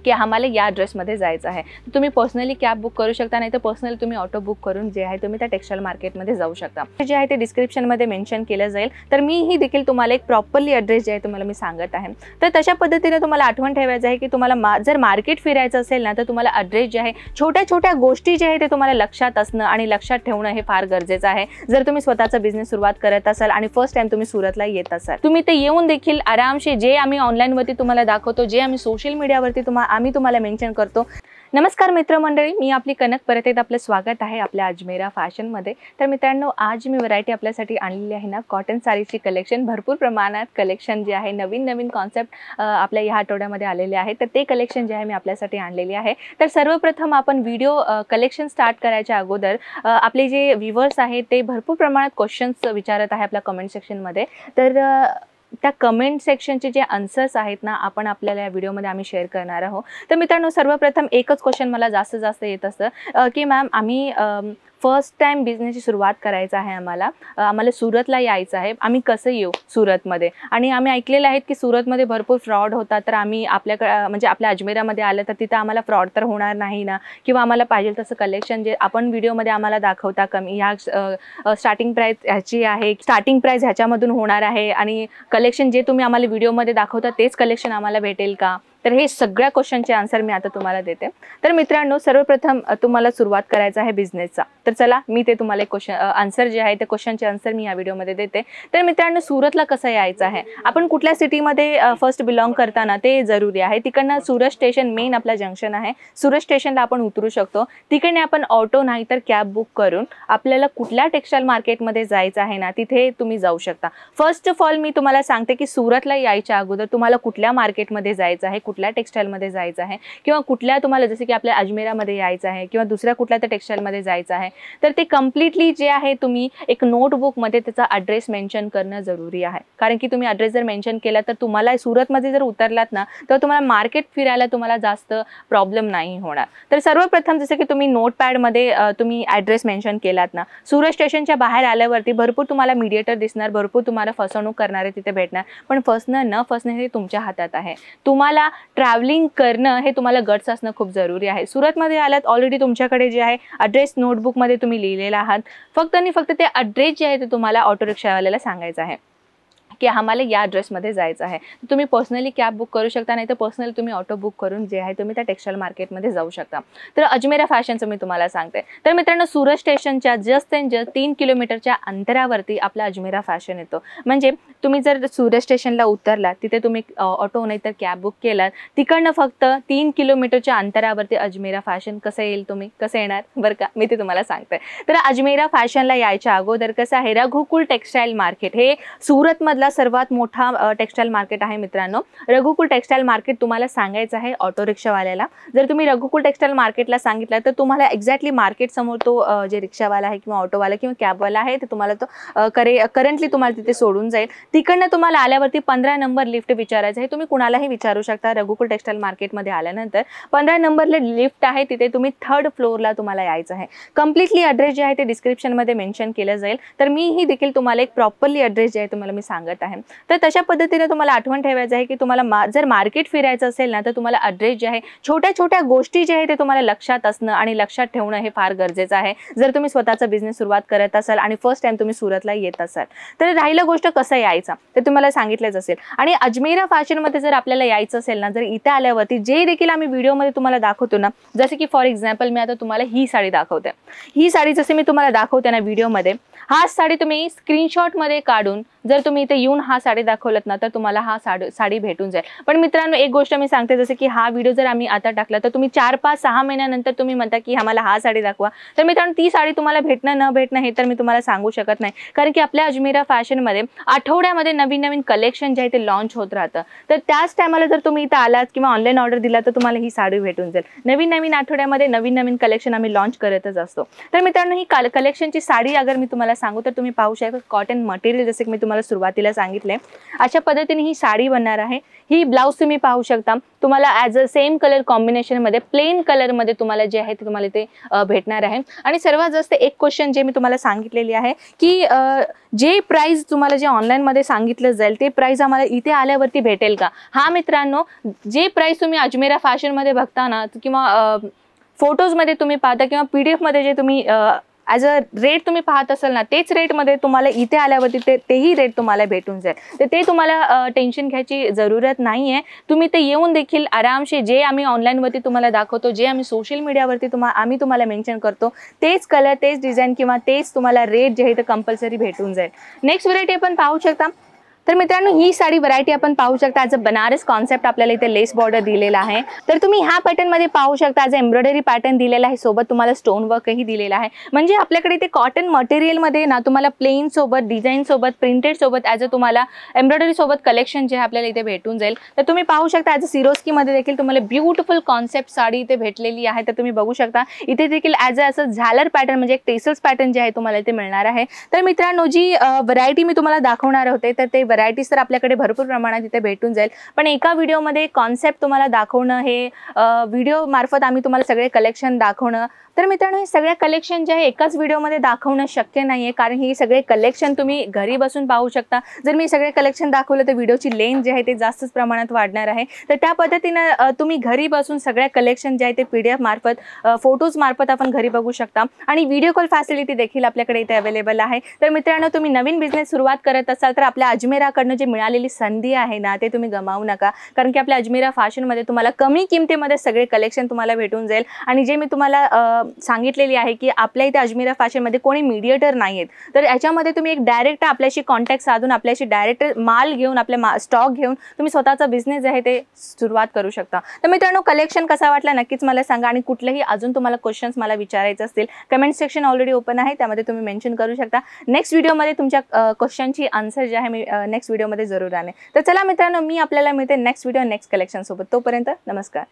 की आम्हाला या ॲड्रेसमध्ये जायचं आहे. तुम्ही पर्सनली कॅब बुक करू शकता, नाही तर पर्सनली तुम्ही ऑटो बुक करून जे आहे तुम्ही त्या टेक्सटाईल मार्केटमध्ये जाऊ शकता. जे आहे ते डिस्क्रिप्शनमध्ये मेन्शन केलं जाईल. तर मीही देखील तुम्हाला एक प्रॉपरली ॲड्रेस जे आहे तुम्हाला मी सांगत आहे. तर तशा पद्धतीने तुम्हाला आठवण ठेवायचं आहे की तुम्हाला जर मार्केट फिरायचं असेल ना, तर तुम्हाला ॲड्रेस जे आहे, छोट्या छोट्या गोष्टी जे आहे ते तुम्हाला लक्षात असणं आणि लक्षात ठेवणं हे फार गरजेचं आहे. जर तुम्ही स्वतःचा बिझनेस सुरुवात करत असाल आणि फर्स्ट टाइम तुम्ही सुरतला येत असाल, तुम्ही ते येऊन देखील आरामशी जे आम्ही ऑनलाईनवरती तुम्हाला दाखवतो, जे आम्ही सोशल मीडियावरती आम्ही तुम्हाला मेन्शन करतो. नमस्कार मित्रमंडळी, मी आपली कनक. परत एकदा आपलं स्वागत आहे आपल्या अजमेरा फॅशनमध्ये. तर मित्रांनो, आज मी व्हरायटी आपल्यासाठी आणलेली आहे ना, कॉटन साडीची कलेक्शन. भरपूर प्रमाणात कलेक्शन जे आहे, नवीन कॉन्सेप्ट आपल्या या आठवड्यामध्ये आलेले आहे. तर ते कलेक्शन जे आहे मी आपल्यासाठी आणलेली आहे. तर सर्वप्रथम आपण व्हिडिओ कलेक्शन स्टार्ट करायच्या अगोदर आपले जे व्ह्यूअर्स आहेत ते भरपूर प्रमाणात क्वेश्चन्स विचारत आहे आपल्या कमेंट सेक्शनमध्ये. तर त्या कमेंट सेक्शनचे जे आन्सर्स आहेत ना, आपण आपल्याला या व्हिडिओमध्ये आम्ही शेअर करणार आहोत. तर मित्रांनो, सर्वप्रथम एकच क्वेश्चन मला जास्त येत असतं की मॅम, आम्ही फर्स्ट टाइम बिझनेसची सुरुवात करायचं आहे, आम्हाला सुरतला यायचं आहे, आम्ही कसं येऊ सुरतमध्ये? आणि आम्ही ऐकलेलं आहे की सुरतमध्ये भरपूर फ्रॉड होतात. तर आम्ही म्हणजे आपल्या अजमेरामध्ये आलं तर तिथं आम्हाला फ्रॉड तर होणार नाही ना? किंवा आम्हाला पाहिजे तसं कलेक्शन जे आपण व्हिडिओमध्ये आम्हाला दाखवता कमी, ह्या स्टार्टिंग प्राईस ह्याची आहे, स्टार्टिंग प्राईस ह्याच्यामधून होणार आहे, आणि कलेक्शन जे तुम्ही आम्हाला व्हिडिओमध्ये दाखवता तेच कलेक्शन आम्हाला भेटेल का? तर हे सगळ्या क्वेश्चनचे आन्सर मी आता तुम्हाला देते. तर मित्रांनो, सर्वप्रथम तुम्हाला सुरुवात करायचं आहे बिझनेसचा. तर चला, मी ते तुम्हाला एक आन्सर जे आहे ते क्वेश्चनचे आन्सर मी या व्हिडिओमध्ये देते. तर मित्रांनो, सुरतला कसं यायचं आहे, आपण कुठल्या सिटीमध्ये फर्स्ट बिलॉंग करताना ते जरुरी आहे. तिकडनं सुरत स्टेशन मेन आपला जंक्शन आहे. सुरत स्टेशनला आपण उतरू शकतो. तिकडे आपण ऑटो नाही तर कॅब बुक करून आपल्याला कुठल्या टेक्सटाईल मार्केटमध्ये जायचं आहे ना, तिथे तुम्ही जाऊ शकता. फर्स्ट ऑफ ऑल मी तुम्हाला सांगते की सुरतला यायच्या अगोदर तुम्हाला कुठल्या मार्केटमध्ये जायचं आहे, कुठल्या टेक्सटाईलमध्ये जायचं आहे, किंवा कुठल्या तुम्हाला जसे की आपल्या अजमेरामध्ये यायचं आहे किंवा दुसऱ्या कुठल्या तर टेक्सटाईलमध्ये जायचं आहे, तर ते कम्प्लिटली जे आहे तुम्ही एक नोटबुकमध्ये त्याचा ॲड्रेस मेन्शन करणं जरुरी आहे. कारण की तुम्ही ॲड्रेस जर मेन्शन केला तर तुम्हाला सुरतमध्ये जर उतरलात ना, तर तुम्हाला मार्केट फिरायला तुम्हाला जास्त प्रॉब्लेम नाही होणार. तर सर्वप्रथम जसं की तुम्ही नोटपॅडमध्ये तुम्ही ॲड्रेस मेन्शन केलात ना, सुरत स्टेशनच्या बाहेर आल्यावरती भरपूर तुम्हाला मीडिएटर दिसणार, भरपूर तुम्हाला फसवणूक करणारे तिथे भेटणार. पण फसणं न फसणं हे तुमच्या हातात आहे. तुम्हाला ट्रॅव्हलिंग करणं हे तुम्हाला गट्स असणं खूप जरुरी आहे. सुरतमध्ये आलात, ऑलरेडी तुमच्याकडे जे आहे ॲड्रेस नोटबुकमध्ये तुम्ही लिहिलेला आहात. फक्त आणि फक्त ते ॲड्रेस जे आहे ते तुम्हाला ऑटो रिक्षावाल्याला सांगायचं आहे की आम्हाला या ॲड्रेसमध्ये जायचं आहे. तुम्ही पर्सनली कॅब बुक करू शकता, नाही तर पर्सनली तुम्ही ऑटो बुक करून जे आहे तुम्ही त्या टेक्सटाईल मार्केटमध्ये जाऊ शकता. तर अजमेरा फॅशनचं मी तुम्हाला सांगते. तर मित्रांनो, सुरत स्टेशनच्या जस्ट 3 किलोमीटरच्या अंतरावरती आपला अजमेरा फॅशन येतो. म्हणजे तुम्ही जर सुरत स्टेशनला उतरलात, तिथे तुम्ही ऑटो नाही तर कॅब बुक केलात, तिकडनं फक्त 3 किलोमीटरच्या अंतरावरती अजमेरा फॅशन कसं येईल, तुम्ही कसं येणार बरं का, मी ते तुम्हाला सांगते. तर अजमेरा फॅशनला यायच्या अगोदर कसं आहे, रघुकुल टेक्सटाईल मार्केट हे सुरतमधला सर्वात मोठा टेक्सटाईल मार्केट आहे. मित्रांनो, रघुकुल टेक्सटाईल मार्केट तुम्हाला सांगायचं आहे ऑटो रिक्षावाल्याला. जर तुम्ही रघुकुल टेक्सटाईल मार्केटला सांगितलं तर तुम्हाला एक्झॅक्टली मार्केट समोर तो जे रिक्षावाला आहे किंवा ऑटोवाला किंवा कॅबवाला आहे ते तुम्हाला तो करंटली तुम्हाला तिथे सोडून जाईल. तिकडनं तुम्हाला आल्यावरती 15 नंबर लिफ्ट विचारायचं आहे. तुम्ही कुणालाही विचारू शकता. रघुकुल टेक्सटाईल मार्केटमध्ये आल्यानंतर 15 नंबरला लिफ्ट आहे, तिथे तुम्ही 3rd फ्लोअरला तुम्हाला यायचं आहे. कम्प्लिटली ॲड्रेस जे आहे ते डिस्क्रिप्शनमध्ये मेन्शन केलं जाईल. तर मीही देखील तुम्हाला एक प्रॉपरली ॲड्रेस जे आहे तुम्हाला मी सांगत आहे. तर तशा पद्धतीने तुम्हाला आठवण ठेवायचं आहे की तुम्हाला जर मार्केट फिरायचं असेल ना, तर तुम्हाला ॲड्रेस जे आहे, छोट्या छोट्या गोष्टी जे आहे ते तुम्हाला लक्षात असणं आणि लक्षात ठेवणं हे फार गरजेचं आहे. जर तुम्ही स्वतःचा बिझनेस सुरुवात करत असाल आणि फर्स्ट टाइम तुम्ही सुरतला येत असाल. तर राहिलं गोष्ट कसं यायचं ते तुम्हाला सांगितलंच असेल. आणि अजमेरा फॅशनमध्ये जर आपल्याला यायचं असेल ना, जर इथे आल्यावरती जे देखील आम्ही व्हिडिओमध्ये तुम्हाला दाखवतो ना, जसे की फॉर एक्झाम्पल मी आता तुम्हाला ही साडी दाखवते. ही साडी जसे मी तुम्हाला दाखवते ना व्हिडिओमध्ये, हा साडी तुम्ही स्क्रीनशॉटमध्ये काढून जर तुम्ही इथे येऊन हा साडी दाखवलात ना, तर तुम्हाला हा साडी भेटून जाईल. पण मित्रांनो, एक गोष्ट मी सांगते, जसं की हा व्हिडिओ जर आम्ही आता टाकला तर तुम्ही 4, 5, 6 महिन्यानंतर तुम्ही म्हणता की आम्हाला हा साडी दाखवा, तर मित्रांनो ती साडी तुम्हाला भेटणं न भेटणं हे तर मी तुम्हाला सांगू शकत नाही. कारण की आपल्या अजमेरा फॅशनमध्ये आठवड्यामध्ये नवीन कलेक्शन जे आहे ते लॉन्च होत राहतं. तर त्याच टायमाला जर तुम्ही इथं आलात किंवा ऑनलाईन ऑर्डर दिला तर तुम्हाला ही साडी भेटून जाईल. नवीन आठवड्यामध्ये नवीन कलेक्शन आम्ही लॉन्च करतच असतो. तर मित्रांनो, ही कलेक्शनची साडी अगर मी तुम्हाला सांगू तर तुम्ही पाहू शकता कॉटन मटेरियल, जसं की मी तुम्हाला सुरुवातीला सांगितले अशा पद्धतीने ही साडी बनणार आहे. ही ब्लाउज तुम्ही पाहू शकता, तुम्हाला ॲज अ सेम कलर कॉम्बिनेशनमध्ये प्लेन कलरमध्ये तुम्हाला जे आहे ते तुम्हाला ते भेटणार आहे. आणि सर्वात जास्त एक क्वेश्चन जे मी तुम्हाला सांगितलेली आहे की जे प्राइस तुम्हाला जे ऑनलाईनमध्ये सांगितलं जाईल ते प्राइस आम्हाला इथे आल्यावरती भेटेल का? हा मित्रांनो, जे प्राइस तुम्ही अजमेरा फॅशनमध्ये बघता ना किंवा फोटोजमध्ये तुम्ही पाहता किंवा PDF मध्ये जे तुम्ही ॲज अ रेट तुम्ही पाहत असाल ना, तेच रेटमध्ये तुम्हाला इथे आल्यावरती तेही रेट तुम्हाला भेटून जाईल. तर ते तुम्हाला टेन्शन घ्यायची जरूरत नाही आहे. तुम्ही ते येऊन देखील आरामशी जे आम्ही ऑनलाईनवरती तुम्हाला दाखवतो, जे आम्ही सोशल मीडियावरती आम्ही तुम्हाला मेन्शन करतो, तेच कलर, तेच डिझाईन किंवा तेच तुम्हाला रेट जे आहे ते कंपल्सरी भेटून जाईल. नेक्स्ट व्हरायटी आपण पाहू शकता. तर मित्रांनो, ही साडी व्हरायटी आपण पाहू शकता. ॲज अ बनारस कॉन्सेप्ट आपल्याला इथे लेस बॉर्डर दिलेला आहे. तर तुम्ही ह्या पॅटर्नमध्ये पाहू शकता ॲज अ एम्ब्रॉयडरी पॅटर्न दिलेला आहे, सोबत तुम्हाला स्टोन वर्कही दिलेला आहे. म्हणजे आपल्याकडे इथे कॉटन मटेरियलमध्ये ना तुम्हाला प्लेन सोबत, डिझाईन सोबत, प्रिंटेड सोबत, ॲज अ तुम्हाला एम्ब्रॉयडरी सोबत कलेक्शन जे आपल्याला इथे भेटून जाईल. तर तुम्ही पाहू शकता ॲज अ सिरोस्कीमध्ये देखील तुम्हाला ब्युटिफुल कॉन्सेप्ट साडी इथे भेटलेली आहे. तर तुम्ही बघू शकता इथे देखील ॲज अ असं झालर पॅटर्न म्हणजे एक टेसल्स पॅटर्न जे आहे तुम्हाला इथे मिळणार आहे. तर मित्रांनो, जी व्हरायटी मी तुम्हाला दाखवणार होते तर ते व्हरायटीज तर आपल्याकडे भरपूर प्रमाणात इथे भेटून जाईल. पण एका व्हिडिओमध्ये कॉन्सेप्ट तुम्हाला दाखवणं, हे व्हिडिओ मार्फत आम्ही तुम्हाला सगळे कलेक्शन दाखवणं. तर मित्रांनो, हे सगळे कलेक्शन जे आहे एकाच व्हिडिओमध्ये दाखवणं शक्य नाही आहे, कारण ही सगळे कलेक्शन तुम्ही घरी बसून पाहू शकता. जर मी सगळे कलेक्शन दाखवलं तर व्हिडिओची लेंथ जे आहे ते जास्तच प्रमाणात वाढणार आहे. तर त्या पद्धतीनं तुम्ही घरी बसून सगळ्या कलेक्शन जे आहे ते PDF मार्फत, फोटोज मार्फत आपण घरी बघू शकता. आणि व्हिडिओ कॉल फॅसिलिटी देखील आपल्याकडे इथे अवेलेबल आहे. तर मित्रांनो, तुम्ही नवीन बिझनेस सुरुवात करत असाल तर आपल्या अजमेराकडनं जी मिळालेली संधी आहे ना, ते तुम्ही गमावू नका. कारण की आपल्या अजमेरा फॅशनमध्ये तुम्हाला कमी किमतीमध्ये सगळे कलेक्शन तुम्हाला भेटून जाईल. आणि जे मी तुम्हाला सांगितलेली आहे की आपल्या इथे अजमेरा फॅशनमध्ये कोणी मीडिएटर नाही आहेत, तर याच्यामध्ये तुम्ही एक डायरेक्ट आपल्याशी कॉन्टॅक्ट साधून आपल्याशी डायरेक्ट माल घेऊन, आपल्या स्टॉक घेऊन तुम्ही स्वतःचा बिझनेस जे आहे ते सुरुवात करू शकता. तर मित्रांनो, कलेक्शन कसा वाटला नक्कीच मला सांगा. आणि कुठलेही अजून तुम्हाला क्वेश्चन्स मला विचारायचे असतील, कमेंट सेक्शन ऑलरेडी ओपन आहे, त्यामध्ये तुम्ही मेन्शन करू शकता. नेक्स्ट व्हिडिओमध्ये तुमच्या क्वेश्चनची आन्सर जे आहे मी नेक्स्ट व्हिडिओमध्ये जरूर आणेन. तर चला मित्रांनो, मी आपल्याला मिळते नेक्स्ट व्हिडिओ नेक्स्ट कलेक्शन सोबत. तोपर्यंत नमस्कार.